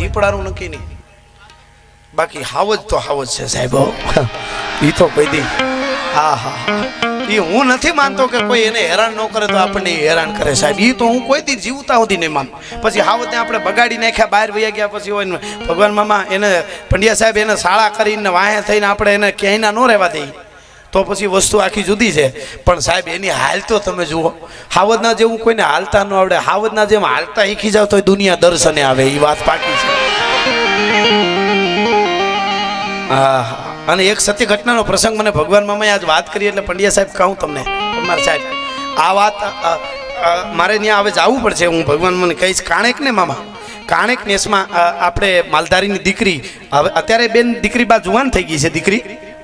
દીપડાનું નક્કી નહીં. બાકી હાવજ તો હાવજ છે સાહેબ. એ તો કોઈ દી હા હા એ હું નથી માનતો કે કોઈ એને હેરાન ન કરે તો આપણને હેરાન કરે સાહેબ. એ તો હું કોઈ દી જીવતા સુધી નહીં માનું. પછી હાવજને આપણે બગાડી નાખ્યા, બહાર વયા ગયા, પછી હોય ને ભગવાન મામા એને પંડ્યા સાહેબ એને શાળા કરીને વાહે થઈને આપણે એને ક્યાંય ન રહેવા દઈએ તો પછી વસ્તુ આખી જુદી છે. પણ સાહેબ એની હાલ તો તમે જુઓ. હાવજના જેવું કોઈને હાલતા ન આવડે. હાવજના જેમ હાલતા શીખી જાવ તો દુનિયા દર્શને આવે. એ વાત પાકી છે. હા. અને એક સત્ય ઘટનાનો પ્રસંગ મને ભગવાન મામાએ આજ વાત કરી એટલે પંડ્યા સાહેબ કહું તમને. પરમાર સાહેબ આ વાત મારે ત્યાં હવે જવું પડશે. હું ભગવાન મને કહીશ. કાણેક ને મામા કાણેક નેસમાં આપણે માલધારીની દીકરી, હવે અત્યારે બેન દીકરી બા જુવાન થઈ ગઈ છે દીકરી,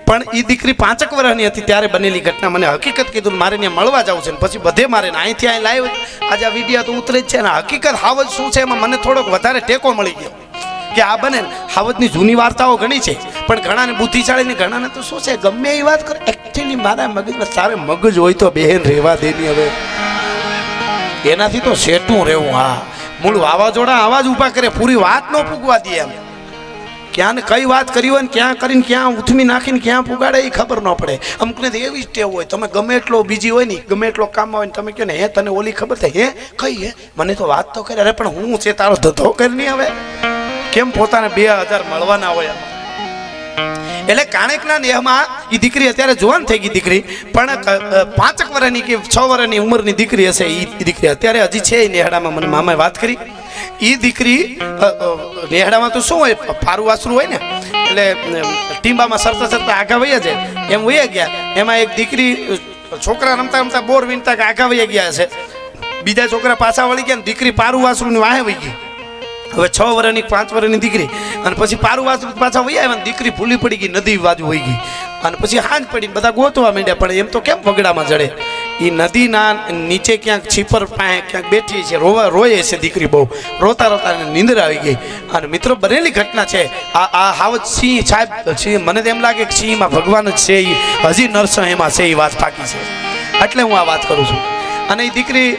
પણ એ દીકરી 5 વર્ષની હતી ત્યારે બનેલી ઘટના. મને હકીકત કીધું મારે ત્યાં મળવા જવું છે ને પછી બધે મારે અહીંથી અહીં લાઈવ આજે આ વિડીયો તો ઉતરે જ છે ને. હકીકત હાવજ શું છે એમાં મને થોડોક વધારે ટેકો મળી ગયો કે આ બને. હાવજની જૂની વાર્તાઓ ઘણી છે પણ ઘણાને બુદ્ધિશાળીને ઘણાને તો શું છે ગમે એ વાત કરે. એકચ્યુઅલી મારા મગજમાં તારે મગજ હોય તો બહેન રહેવા દેની. હવે એનાથી તો સેટું રહેવું. હા મૂળ વાવાઝોડા આવાજ ઊભા કરે, પૂરી વાત ન પૂગવા દે. એમ ક્યાં ને કઈ વાત કરી હોય ને ક્યાં કરીને ક્યાં ઉથમી નાખીને ક્યાં પુગાડે એ ખબર ન પડે. અમુકને તો એવી જ ટેવ હોય, તમે ગમે એટલો બીજી હોય ને ગમે એટલો કામમાં હોય ને તમે કહો ને હે તને ઓલી ખબર થાય હે કઈ હે મને તો વાત તો કરે. અરે પણ હું છે તારો ધંધો કરી નહીં. હવે કેમ પોતાને 2000 મળવાના હોય. એટલે કાણેકના નેહમાં એ દીકરી અત્યારે જુવાન થઈ ગઈ દીકરી, પણ 5 વર્ષની કે 6 વર્ષની ઉંમરની દીકરી હશે. એ દીકરી અત્યારે હજી છે નેહડામાં. મને મામાએ વાત કરી. એ દીકરી નેહડામાં તો શું હોય પારું વાસરું હોય ને એટલે ટીંબામાં સરતા સરતા આગા વયા જાય એમ વયા ગયા. એમાં એક દીકરી છોકરા રમતા રમતા બોર વીણતા કે આગા વયા ગયા હશે. બીજા છોકરા પાછા વળી ગયા ને દીકરી પારું વાસરુની વાહે વહી ગઈ. હવે 6 વર્ષની 5 વર્ષની દીકરી અને પછી પારું વાસરું પાછા વહી આવ્યા. દીકરી ભૂલી પડી ગઈ, નદી બાજુ વહી ગઈ અને પછી હાંજ પડીને બધા ગોતવા માંડ્યા. પણ એમ તો કેમ વગડામાં જડે. એ નદીના નીચે ક્યાંક છીપર પાસે ક્યાંક બેઠી છે, રોય છે દીકરી. બહુ રોતા રોતા નીંદર આવી ગઈ. અને મિત્રો બનેલી ઘટના છે. આ હાવજ સિંહ સાહેબ સિંહ, મને તો એમ લાગે કે સિંહમાં ભગવાન જ છે. એ હજી નરસિંહ એમાં છે. એ વાત પાકી છે એટલે હું આ વાત કરું છું. અને એ દીકરી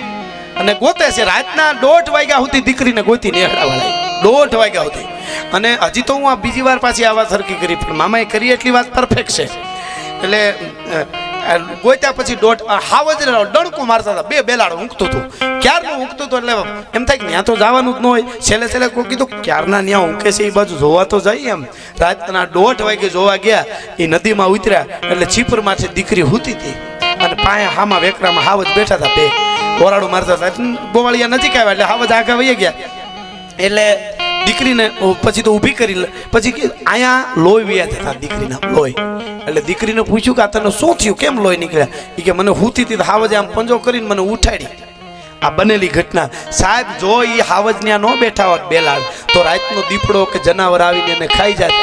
અને ગોતે છે. રાતના 1:30 વાગ્યા સુધી દીકરીને ગોતી નેહડાવાળા 1:30 વાગ્યા સુધી. અને હજી તો હું આ બીજી વાર પાછી આ વાત સરખી કરી પણ મામાએ કરી એટલી વાત પરફેક્ટ છે. એટલે ગોત્યા પછી હાવજ ડણકું મારતા હતા. 2 બેલાડો ઊંઘતું હતું. ક્યારનું ઊંઘતું હતું એટલે એમ થાય કે ત્યાં તો જવાનું જ ન હોય. છેલ્લે કોઈ કીધું ક્યારના ત્યાં ઊંઘે છે એ બાજુ જોવા તો જઈએ. એમ રાતના 1:30 વાગે જોવા ગયા. એ નદીમાં ઉતર્યા એટલે છીપરમાંથી દીકરી હૂતી હતી અને પાયા હામાં વેકરામાં હાવજ બેઠા હતા. 2 ઓરાડું મારતા હતા. ગોવાળિયા નજીક આવ્યા એટલે હાવજ આગા વહી ગયા. એટલે દીકરીને પછી તો ઊભી કરી. પછી અહીંયા લોહી વ્યા જતા દીકરીના લોહી. એટલે દીકરીને પૂછ્યું કે આ તને શું થયું, કેમ લોહી નીકળ્યા? એ કે મને હૂતી હતી હાવજે આમ પંજો કરીને મને ઉઠાડી. આ બનેલી ઘટના સાહેબ. જો એ હાવજ ત્યાં ન બેઠા હોત બેલાડ તો રાતનો દીપડો કે જનાવર આવીને એને ખાઈ જાય.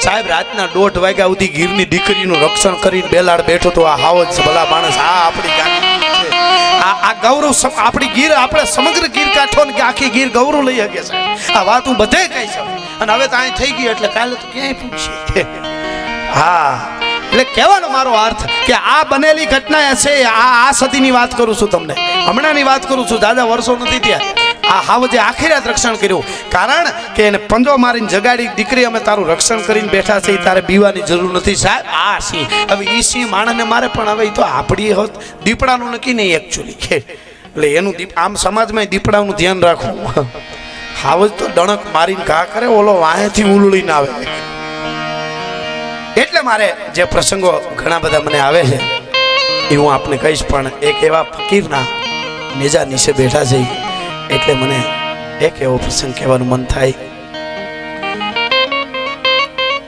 સાહેબ રાતના 1:30 વાગ્યા સુધી ગીરની દીકરીનું રક્ષણ કરીને બેલાડ બેઠો તો આ હાવજ ભલા માણસ. આ આપણી આ ગૌરવ આપણી ગીર, આપણે સમગ્ર ગીર કાંઠો ને આખી ગીર ગૌરવ લઈ શકે સાહેબ. આ વાત હું બધે કહી શકું. અને હવે તો અહીં થઈ ગઈ એટલે કાલે તો ક્યાંય પૂછીએ. હા એટલે કહેવાનો મારો અર્થ કે આ બનેલી ઘટના છે. આ સદીની વાત કરું છું તમને, હમણાંની વાત કરું છું. દાદા વર્ષો નથી ત્યાં. આ હાવજે આખી રાત રક્ષણ કર્યું. કારણ કે એને પંજો મારીને જગાડી દીકરી અમે તારું રક્ષણ કરીને બેઠા છે. તારે બીવાની જરૂર નથી સાહેબ. આ સિંહ હવે એ સિંહ માણસને મારે પણ હવે તો આપણી હોત દીપડાનું નક્કી નહીં એકચ્યુઅલી. એટલે એનું આમ સમાજમાં દીપડાનું ધ્યાન રાખવું. હાવજ તો ડણક મારીને ઘા કરે, ઓલો વાહેથી ઉલળીને આવે. એટલે મારે જે પ્રસંગો ઘણા બધા મને આવે છે એ હું આપને કહીશ. પણ એક એવા ફકીરના નેજા નીચે બેઠા છે એટલે મને એક એવો પ્રસંગ કહેવાનું મન થાય.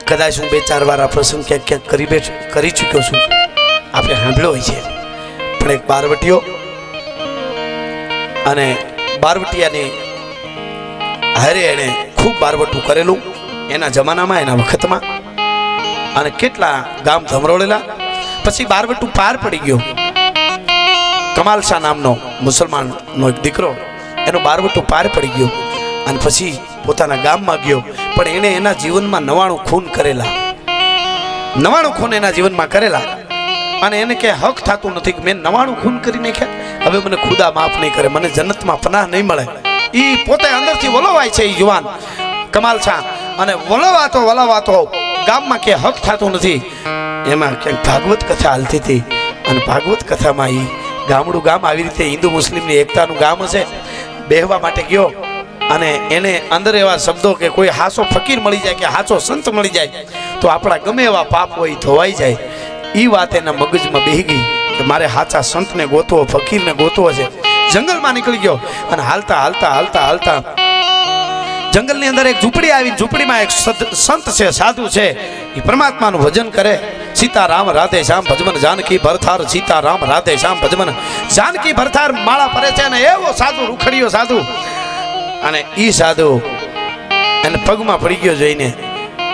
કદાચ હું 2-4 વાર આ પ્રસંગ ક્યાંક કરી ચૂક્યો છું, આપણે સાંભળ્યો હોય છે. પણ એક બારવટીયો અને બારવટીયાની હારે એણે ખૂબ બારવટું કરેલું એના જમાનામાં, એના વખતમાં. અને કેટલા ગામ ધમરોળેલા. પછી બારવટું પાર પડી ગયો. કમાલ શાહ નામનો મુસલમાનનો એક દીકરો, એનો બારવટું પાર પડી ગયો અને પછી પોતાના ગામમાં ગયો. પણ એણે એના જીવનમાં 99 ખૂન કરેલા. 99 ખૂન એના જીવનમાં કરેલા. અને એને કે હક થતું નથી કે મેં 99 ખૂન કરી નાખ્યા, હવે મને ખુદા માફ નહીં કરે, મને જન્નતમાં પનાહ નહીં મળે. એ પોતે અંદરથી વલોવાય છે. એ યુવાન કમાલ છે. અને વલાવાતો ગામમાં કે હક થતું નથી. એમાં ક્યાંક ભાગવત કથા હાલતી હતી અને ભાગવત કથામાં એ ગામડું ગામ આવી રીતે હિન્દુ મુસ્લિમની એકતાનું ગામ હશે, બેહવા માટે ગયો અને એને અંદર એવા શબ્દો કે કોઈ હાસો ફકીર મળી જાય કે હાસો સંત મળી જાય તો આપણા ગમે એવા પાપ હોય ધોવાઈ જાય. એ વાત એના મગજમાં બેહી ગઈ કે મારે હાચા સંતને ગોતવો, ફકીરને ગોતવો છે. જંગલમાં નીકળી ગયો અને હાલતા જંગલની અંદર એક ઝૂંપડી આવી. ઝૂંપડીમાં એક સંત છે, સાધુ છે. એ પરમાત્માનું ભજન કરે. સીતારામ રાધે શ્યામ ભજમન જાનકી ભરથાર, સીતારામ રાધે શ્યામ ભજમન જાનકી ભરથાર માળા ફરે છે. અને એવો સાધુ, રૂખડીયો સાધુ. અને ઈ સાધુ એને પગમાં પડી ગયો જોઈને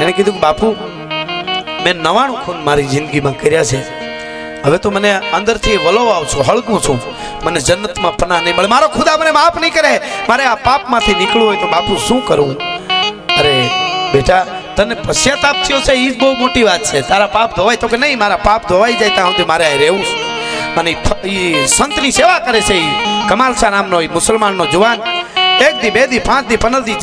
એને કીધું કે બાપુ, મેં 99 ખૂન મારી જિંદગીમાં કર્યા છે. હવે તો મને અંદરથી વલોવાવ છું, હળગું છું. મને જન્નતમાં પનાહ નહીં મળે. મારો ખુદા મને માફ નહીં કરે. મારે આ પાપમાંથી નીકળવું હોય તો બાપુ શું કરવું? અરે બેટા, તને પશ્ચાતાપ થયો છે એ જ બહુ મોટી વાત છે. તારા પાપ ધોવાય તો કે નહીં, મારા પાપ ધોવાઈ જાય ત્યાં સુધી મારે આ રહેવું છે. અને એ સંતની સેવા કરે છે. એ કમાલશા નામનો એ મુસલમાનનો જુવાન 1 દી 2 દી 5 દી 15 દી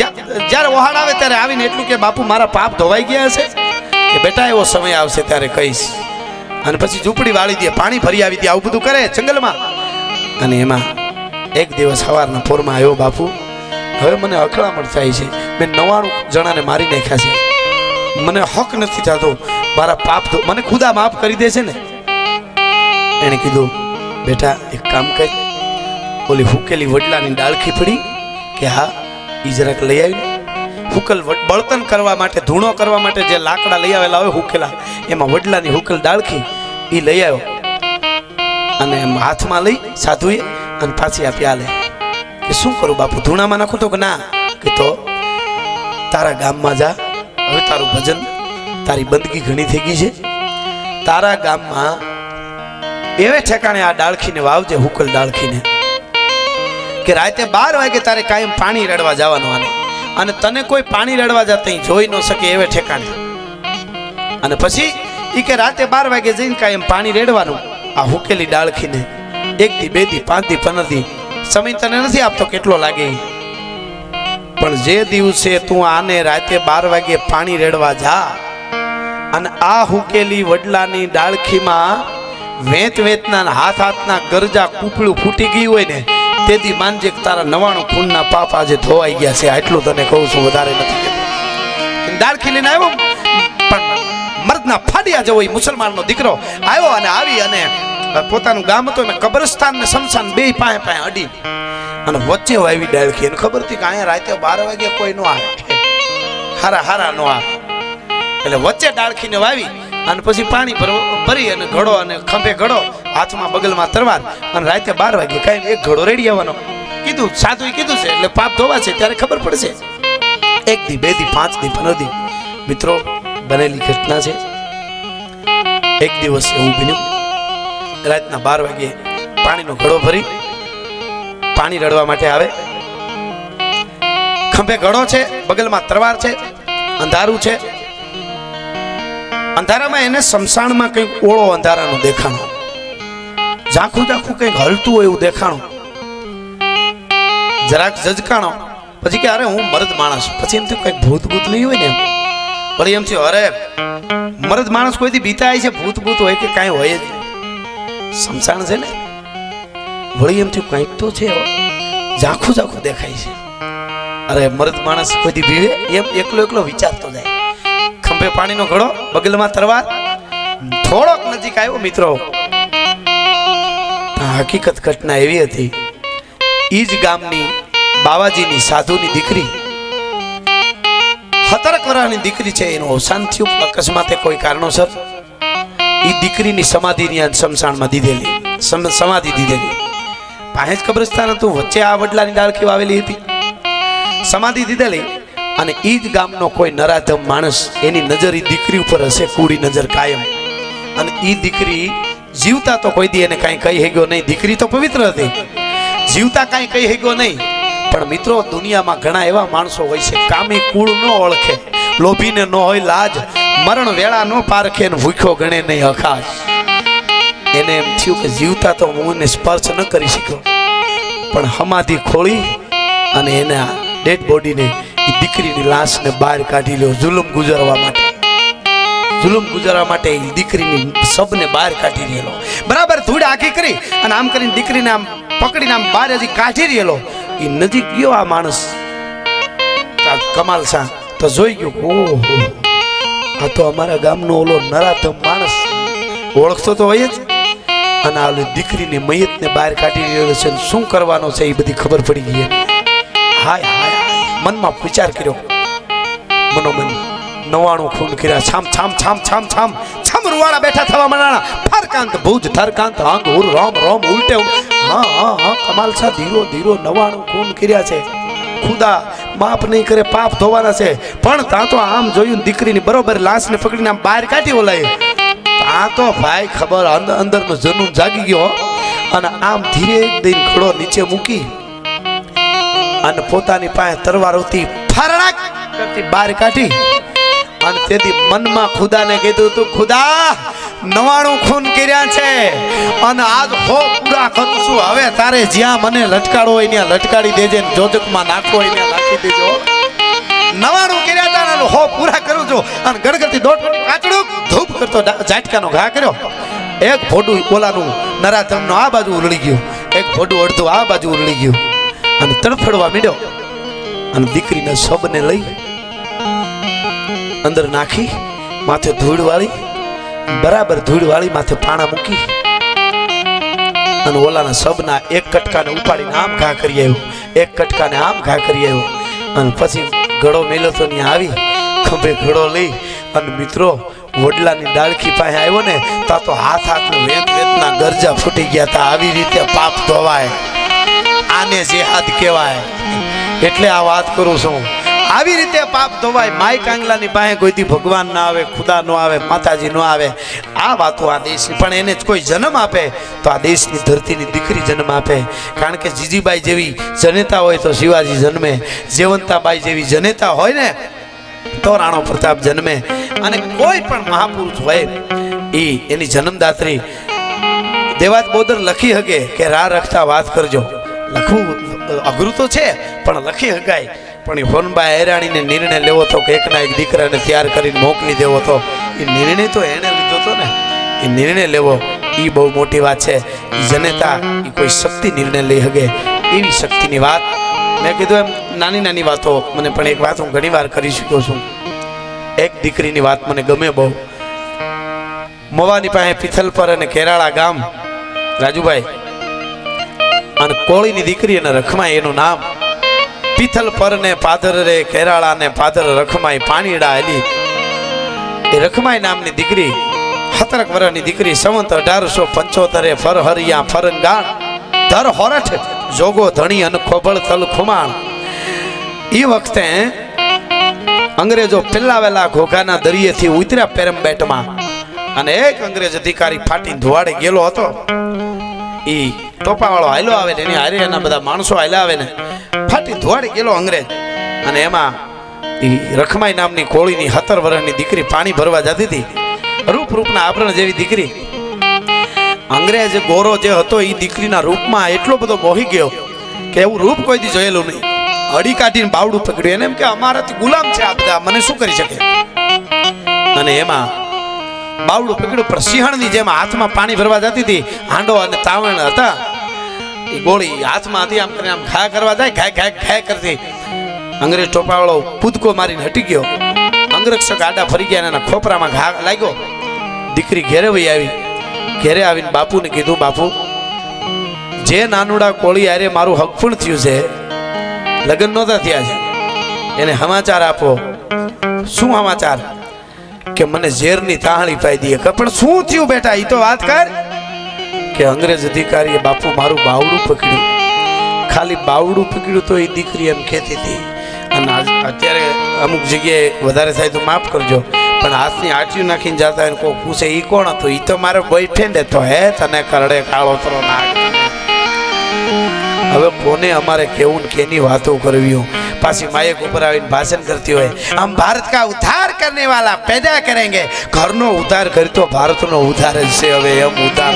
જ્યારે ઓહાડ આવે ત્યારે આવીને એટલું કે બાપુ મારા પાપ ધોવાઈ ગયા છે કે બેટા એવો સમય આવશે ત્યારે કહીશ. અને પછી ઝૂંપડી વાળી દે, પાણી ભરી આવી દે, આવું બધું કરે જંગલમાં. અને એમાં એક દિવસ સવારના પોરમાં આવ્યો, બાપુ હવે મને અકળામણ થાય છે. મેં 99 જણાને મારી નાખ્યા છે. મને હક નથી થતો. મારા પાપ મને ખુદા માફ કરી દે છે ને? એને કીધું બેટા એક કામ કર, ઓલી હુકેલી વડલાની ડાળખી પડી કે હા એ જરાક લઈ આવી. હુકલ બળતણ કરવા માટે, ધૂણો કરવા માટે જે લાકડા લઈ આવેલા હોય હુકેલા, એમાં વડલાની હુકલ ડાળખી એ લઈ આવ્યો અને એમ હાથમાં લઈ સાધુએ અને પાછી આપી આલે કે શું કરું બાપુ, ધૂણામાં નાખું? તો કે ના. કે તો તારા ગામમાં જા, હવે તારું ભજન, તારી બંદગી ઘણી થઈ ગઈ છે. તારા ગામમાં એવે ઠેકાણે આ ડાળખીને વાવજે, હુકલ ડાળખીને, કે રાતે 12 વાગે તારે કાયમ પાણી રેડવા જવાનું. અને તને કોઈ પાણી રેડવા જતા જોઈ ન શકે એવે ઠેકાણે. અને પછી એ કે રાતે 12 વાગે જઈને કાયમ પાણી રેડવાનું આ હુકેલી ડાળખીને. 1 દી 2 દી 5 દી 15 દી સમય તને નથી આપતો કેટલો લાગે, પણ જે દિવસે તું આને રાતે 12 વાગે પાણી રેડવા જા અને આ હુકેલી વડલાની ડાળખીમાં વેતના હાથના ગરજા કૂપળું ફૂટી ગયું હોય ને, તેથી માનજે કે તારા 99 ખૂનના પાપ આજે ધોવાઈ ગયા છે. આટલું તને કહું છું, વધારે નથી કહેતો. ડાળખી લઈને આવ્યો, પણ મર્દના ફાડિયા જેવો મુસલમાનનો દીકરો આવ્યો અને આવી અને પોતાનું ગામ હતું ને કબ્રસ્તાન ને શમશાન બે પાસે અડી અને વચ્ચે વાવી ડાળખી. એને ખબર હતી કે અહીંયા રાતે 12 વાગે કોઈ નો આવે, હારા નો આવે. એટલે વચ્ચે ડાળખીને વાવી અને પછી પાણી ભરી અને ઘડો અને ખંભે ઘડો, હાથમાં બગલમાં તરવાર, અને રાતે 12 વાગે કાંઈ એક ઘડો રેડી આવવાનો. કીધું સાધુએ કીધું છે એટલે પાપ ધોવા છે ત્યારે ખબર પડશે. 1 દી 2 દી 5 દી 15 દી મિત્રો બનેલી ઘટના છે. એક દિવસ એવું બન્યું, રાતના 12 વાગે પાણીનો ઘડો ભરી પાણી રડવા માટે આવે. ખંભે ઘડો છે, બગલમાં તરવાર છે, અંધારું છે. અંધારામાં એને શમશાનમાં કંઈક ઓળો અંધારાનું દેખાણું, ઝાંખું કંઈક હલતું હોય એવું દેખાણું. જરાક ઝજકાણો, પછી કે અરે હું મર્દ માણસ. પછી એમ થયું કંઈક ભૂત નહીં હોય ને એમ. વળી એમ થયું અરે મર્દ માણસ કોઈથી બીતા છે, ભૂત હોય કે કાંઈ હોય જ શમશાન છે ને. વળી એમ થયું કંઈક તો છે, ઝાંખું દેખાય છે. અરે મર્દ માણસ કોઈથી બીવે એમ એકલો વિચારતો જાય. ખંભે પાણીનો ઘડો, બગલમાં તરવાર. થોડોક નજીક આવ્યો મિત્રો, હકીકત ઘટના એવી હતી, ઈ જ ગામની બાવાજીની સાધુની દીકરી, 17 વર્ષની દીકરી છે, એનું અવસાન થયું અકસ્માતે કોઈ કારણોસર. ઈ દીકરીની સમાધિની શમશાનમાં દીધેલી, સમાધિ દીધેલી. પાસે જ કબ્રસ્તાન હતું, વચ્ચે આ વડલાની ડાળખી આવેલી હતી, સમાધિ દીધેલી. અને ઈ જ ગામનો કોઈ નરાધમ માણસ, એની નજર ઈ દીકરી ઉપર હશે, કુડી નજર કાયમ. અને ઈ દીકરી જીવતા તો કોઈ દી એને કાંઈ કહી હેગ્યો નહીં. દીકરી તો પવિત્ર હતી, જીવતા કાંઈ કહી હેગ્યો નહીં. પણ મિત્રો દુનિયામાં ઘણા એવા માણસો હોય છે, કામી કુળ ન ઓળખે, લોભીને ન હોય લાજ, મરણ વેળા ન પારખે ને ભૂખ્યો ગણે નહીં અખાજ. એને એમ થયું કે જીવતા તો હું એને સ્પર્શ ન કરી શક્યો, પણ સમાધિ ખોળી અને એના ડેડ બોડીને એ દીકરીની લાશને બહાર કાઢી લ્યો જુલમ ગુજારવા માટે એ દીકરીની સબને બહાર કાઢી રહેલો બરાબર ધૂળ આખી કરી અને આમ કરીને દીકરીને આમ પકડીને આમ બહાર હજી કાઢી રહેલો એ નજીક ગયો આ માણસ કમાલ શાહ તો જોઈ ગયો ઓહો આ તો અમારા ગામનો ઓલો નરાધમ માણસ ઓળખતો તો હોય જ અને આ દીકરીની મયતને બહાર કાઢી રહ્યો છે શું કરવાનો છે એ બધી ખબર પડી ગઈ હાય હાય મનમાં વિચાર કર્યો મનોમન 99 ખૂન કર્યા છામ છામ છામ છામ છામ છામ રૂવાડા બેઠા થવા મનાણા ફરકાંત ભુજ થરકાંત આંગ ઉર રામ રામ ઉલટે હા હા હા કમાલ સા ધીરો ધીરો 99 ખૂન કર્યા છે ખુદા માફ નહીં કરે પાપ ધોવાના છે પણ તા તો આમ જોયું દીકરીની બરોબર લાશને પકડીને આમ બહાર કાઢી ઓલાય તા તો ભાઈ ખબર અંદરનો જનૂન જાગી ગયો અને આમ ધીરે દઈને ઘોડો નીચે મૂકી અને પોતાની પાસે તરવાર હતી ફરડાક કરતી બહાર કાઢી અને તેથી મનમાં ખુદાને કીધું તું ખુદા 99 ખૂન કર્યા છે અને આજ હો પૂરા કરું છું હવે તારે જ્યાં મને લટકાડો હોય ત્યાં લટકાડી દેજે ને જોજકમાં નાખો હોય ત્યાં નાખી દેજો 99 કર્યા હતા અને હો પૂરા કરું છું અને ગડગડતી દોટ કાચડું ધૂપ કરતો ઝાટકાનો ઘા કર્યો એક ફોડું ઓલાનું નરાધમનો આ બાજુ ઉરળી ગયું એક ફોડું અડધું આ બાજુ ઉરળી ગયું અને તડફડવા માંડ્યો અને દીકરીના શબને લઈ અંદર નાખી માથે ધૂળ વાળી બરાબર ધૂળ વાળી માથે પાણા મૂકી અને ઓલાના શબના એક કટકાને ઉપાડીને આમ ઘા કરી આવ્યો એક કટકાને આમ ઘા કરી આવ્યો અને પછી ઘડો મેલો તો ત્યાં આવી ખંભે ઘડો લઈ અને મિત્રો વડલાની ડાળખી પાસે આવ્યો ને તા તો હાથ વેતના ગરજા ફૂટી ગયા તા આવી રીતે પાપ ધોવાય આને જેહાદ કહેવાય એટલે આ વાત કરું છું આવી રીતે પાપ ધોવાય માય કાંગલાની પાસે કોઈથી ભગવાન ના આવે ખુદા નો આવે માતાજી નો આવે આ વાતો આ દેશની પણ એને કોઈ જન્મ આપે તો આ દેશની ધરતીની દીકરી જન્મ આપે કારણ કે જીજીબાઈ જેવી જનેતા હોય તો શિવાજી જન્મે જેવંતાબાઈ જેવી જનેતા હોય ને તો રાણો પ્રતાપ જન્મે અને કોઈ પણ મહાપુરુષ હોય એની જન્મદાત્રી દેવાજ બોદર લખી હકે કે રા રખતા વાત કરજો લખવું અઘરું તો છે પણ લખી હકાય પણ એ હોનબા હેરાણીને નિર્ણય લેવો તો કે એકના એક દીકરાને તૈયાર કરીને મોકલી દેવો તો એ નિર્ણય તો એને લીધો હતો ને એ નિર્ણય લેવો એ બહુ મોટી વાત છે એ જનેતા એ કોઈ શક્તિ નિર્ણય લઈ શકે એવી શક્તિની વાત મેં કીધું એમ નાની નાની વાતો મને પણ એક વાત હું ઘણી વાર કરી શક્યો છું એક દીકરીની વાત મને ગમે બહુ મોવાની પાસે પિથલપર અને કેરાળા ગામ રાજુભાઈ અને કોળીની દીકરી અને રખમાઈ એનું નામ પિથલપર ને પાદર રે કેરાળા ને પાદર રખમાઈ પાણીડા એલી એ રખમાઈ નામની દીકરી 17 વર્ષની દીકરી સંવંત 1875 ફર હરિયા ફરંગાણ ધર હોરઠ જોગો ધણી અને ખોબળ તલ ખુમાણ એ વખતે અંગ્રેજો પેલાવેલા ઘોઘાના દરિયેથી ઉતર્યા પેરમબેટમાં અને એક અંગ્રેજ અધિકારી ફાટી ધોવાડે ગયેલો હતો એ તોપાવાળો હાલ્યો આવે ને એની હારે એના બધા માણસો હાલ્યા આવે ને ફાટી ધોવાડે ગયેલો અંગ્રેજ અને એમાં એ રખમાઈ નામની કોળીની 17 વર્ષની દીકરી પાણી ભરવા જતી હતી રૂપના આભરણ જેવી દીકરી અંગ્રેજ ગોરો જે હતો એ દીકરીના રૂપમાં એટલો બધો મોહી ગયો કે એવું રૂપ કોઈ દી જોયેલું નહીં અડી કાઢીને બાવડું પકડ્યું એને એમ કે અમારાથી ગુલામ છે આ બધા મને શું કરી શકે અને એમાં બાવડું પકડ્યું પણ સિંહણની જેમ હાથમાં પાણી ભરવા જતી હતી હાંડો અને તાવણ હતા એ ગોળી હાથમાં હતી આમ કરીને આમ ઘા કરવા જાય ઘા કરતી અંગ્રેજ ટોપાવાળો કૂદકો મારીને હટી ગયો અંગરક્ષક આડા ફરી ગયા એના ખોપરામાં ઘા લાગ્યો દીકરી ઘેરે વહી આવી ઘેરે આવીને બાપુને કીધું બાપુ જે નાનુડા કોળી આરે મારું હક પણ થયું છે લગ્ન નહોતા થયા છે એને સમાચાર આપો શું સમાચાર કે મને ઝેરની તાહળી પાઈ દે પણ શું થયું બેટા એ તો વાત કર કે અંગ્રેજ અધિકારીએ બાપુ મારું બાવડું પકડ્યું ખાલી બાવડું પકડ્યું તો એ દીકરી એમ કહેતી હતી અને અત્યારે અમુક જગ્યાએ વધારે થાય તો માફ કરજો પણ હાથની આટીયું નાખીને જતા એને કોઈ પૂછે એ કોણ હતો એ તો મારો બોયફ્રેન્ડ હતો હે તને કરડે કાળો તરો નાગ હવે કોને અમારે કેવું ને કેની વાતો કરવી પાછી માયક ઉપર આવીને ભાષણ કરતી હોય हम भारत का उद्धार करने वाला पैदा करेंगे घरનો ઉદ્ધાર કરી તો ભારતનો ઉદ્ધાર જ છે હવે એમ ઉદ્ધાર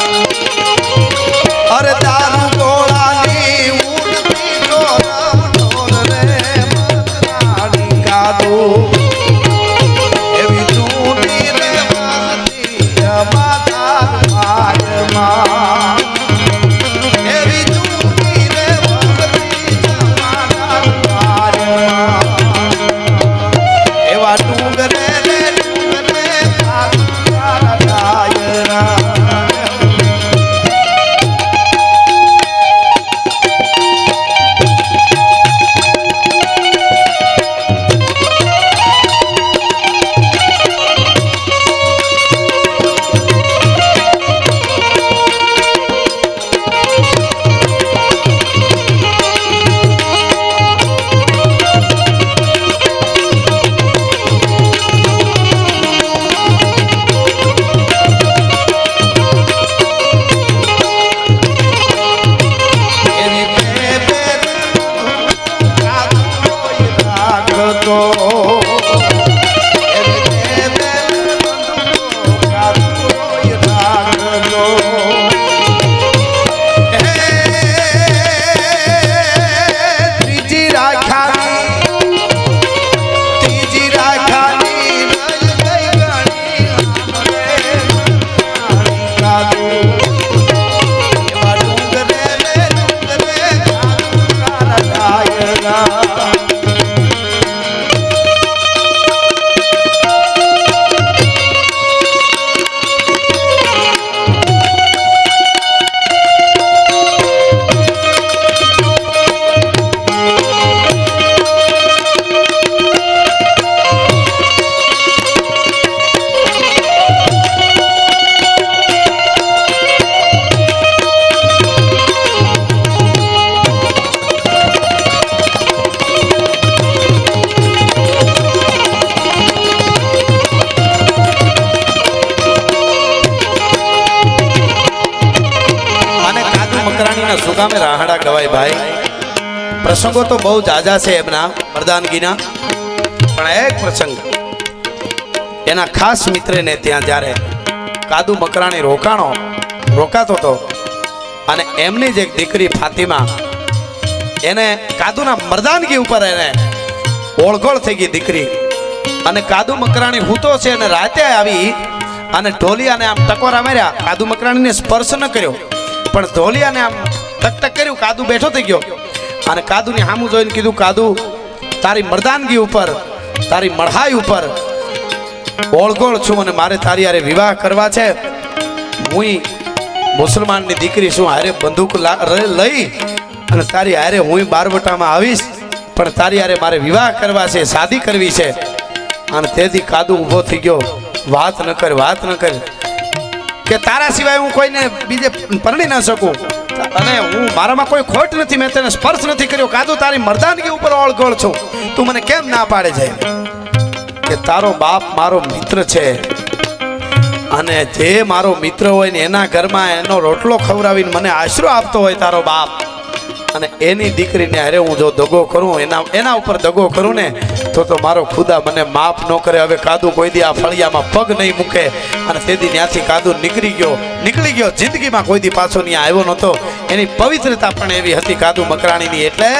મકરાણીના સુગામે રાહડા ગવાય ભાઈ. પ્રસંગો તો બહુ જાજા છે એમના મર્દાનગીના, પણ એક પ્રસંગ એના ખાસ મિત્રને ત્યાં જ્યારે કાદુ મકરાણી રોકાતો હતો અને એમની જ એક દીકરી ફાતિમા, એને કાદુના મર્દાનગી ઉપર એને ઓળઘોળ થઈ ગઈ દીકરી. અને કાદુ મકરાણી હૂતો છે અને રાતે આવી અને ઢોલિયાને આમ ટકોરા માર્યા. કાદુ મકરાણીને સ્પર્શ ન કર્યો પણ ઢોલિયાને આમ ટક કર્યું. કાદુ બેઠો થઈ ગયો અને કાદુની સામું જોઈને કીધું, કાદુ તારી મર્દાનગી ઉપર, તારી મળહાઈ ઉપર ઓળઘોળ છું અને મારે તારી હારે વિવાહ કરવા છે. હું મુસલમાનની દીકરી છું, હારે બંદૂક લઈ અને તારી હારે હું બારવટામાં આવીશ, પણ તારી હારે મારે વિવાહ કરવા છે, શાદી કરવી છે. અને તેથી કાદુ ઊભો થઈ ગયો, વાત ન કર કે તારા સિવાય હું કોઈને બીજે પરણી ન શકું અને હું મારામાં કોઈ ખોટ નથી, મેં તને સ્પર્શ નથી કર્યો. કાદુ તારી મર્દાનગી ઉપર ઓળઘોળ છું, તું મને કેમ ના પાડે છે? કે તારો બાપ મારો મિત્ર છે અને જે મારો મિત્ર હોય ને એના ઘરમાં એનો રોટલો ખવડાવીને મને આશરો આપતો હોય તારો બાપ, અને એની દીકરીને અરે હું જો દગો કરું, એના ઉપર દગો કરું ને તો મારો ખુદા મને માફ ન કરે. હવે કાદુ કોઈ દી આ ફળિયામાં પગ નહીં મૂકે. અને તેથી ત્યાંથી કાદુ નીકળી ગયો, જિંદગીમાં કોઈ દી પાછો ત્યાં આવ્યો નહોતો. એની પવિત્રતા પણ એવી હતી કાદુ મકરાણીની. એટલે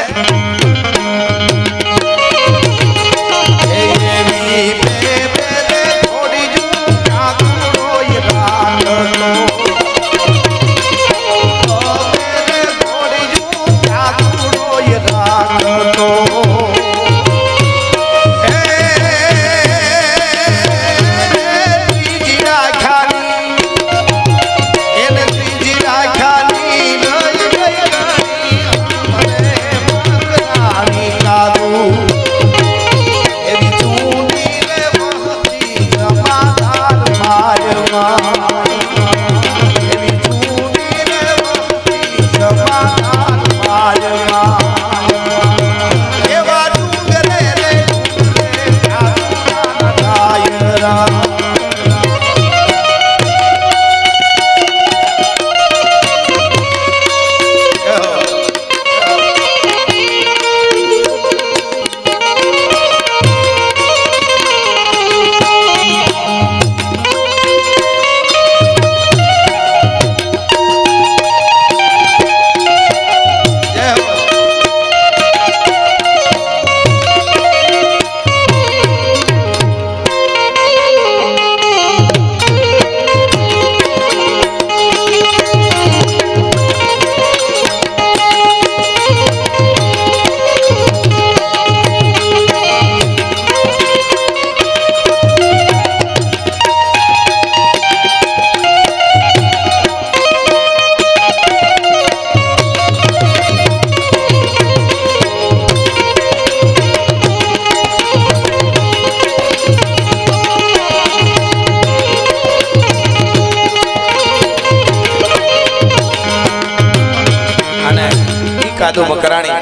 કાદુ મકરાણી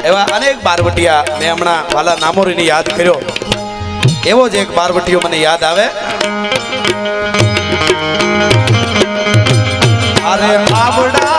એવા અનેક બારવટિયા મેં હમણાં વાલા નામોરીને યાદ કર્યો. એવો જ એક બારવટીયો મને યાદ આવે. અરે આવડા